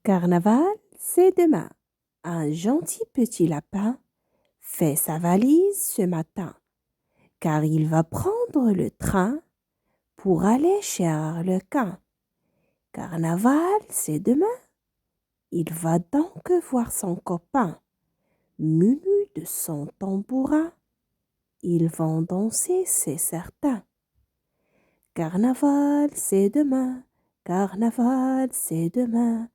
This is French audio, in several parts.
Carnaval, c'est demain. Un gentil petit lapin fait sa valise ce matin, car il va prendre le train pour aller chez Arlequin. Carnaval, c'est demain. Il va donc voir son copain, munu de son tambourin. Ils vont danser, c'est certain. Carnaval, c'est demain. Carnaval, c'est demain.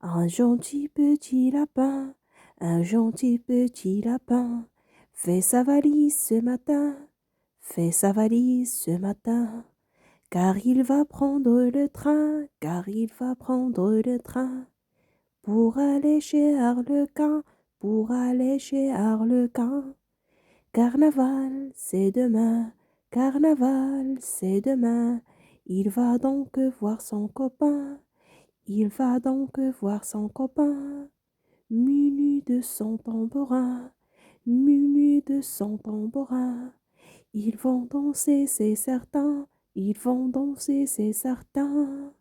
Un gentil petit lapin, un gentil petit lapin, fait sa valise ce matin, fait sa valise ce matin, car il va prendre le train, car il va prendre le train, pour aller chez Arlequin, pour aller chez Arlequin. Carnaval, c'est demain, carnaval, c'est demain, il va donc voir son copain. Il va donc voir son copain, muni de son tambourin, muni de son tambourin. Ils vont danser, c'est certain, ils vont danser, c'est certain.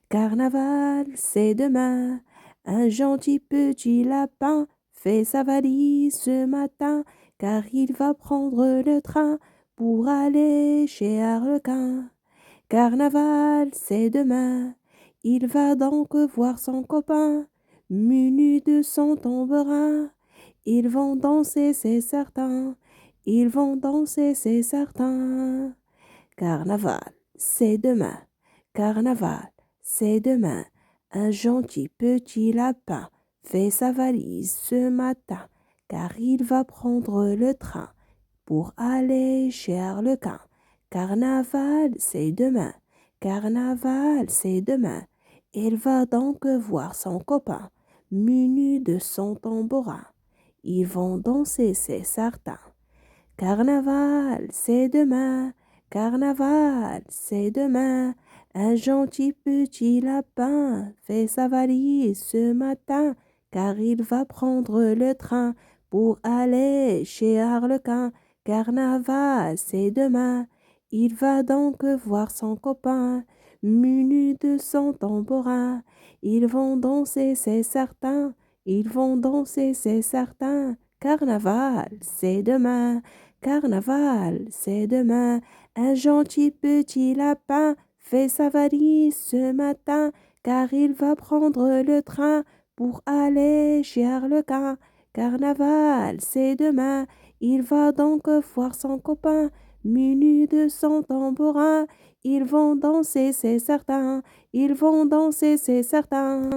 Carnaval, c'est demain, un gentil petit lapin fait sa valise ce matin, car il va prendre le train pour aller chez Arlequin. Carnaval, c'est demain. Il va donc voir son copain, muni de son tambourin. Ils vont danser, c'est certain. Ils vont danser, c'est certain. Carnaval, c'est demain. Carnaval, c'est demain. Un gentil petit lapin fait sa valise ce matin, car il va prendre le train pour aller chez Arlequin. Carnaval, c'est demain. Carnaval, c'est demain. Il va donc voir son copain, muni de son tambourin. Ils vont danser, c'est certain. Carnaval, c'est demain. Carnaval, c'est demain. Un gentil petit lapin fait sa valise ce matin, car il va prendre le train pour aller chez Arlequin. Carnaval, c'est demain. Il va donc voir son copain, muni de son tambourin. Ils vont danser, c'est certain. Ils vont danser, c'est certain. Carnaval, c'est demain. Carnaval, c'est demain. Un gentil petit lapin fait sa valise ce matin, car il va prendre le train pour aller chez Arlequin. Carnaval, c'est demain. Il va donc voir son copain, muni de son tambourin. Ils vont danser, c'est certain. Ils vont danser, c'est certain.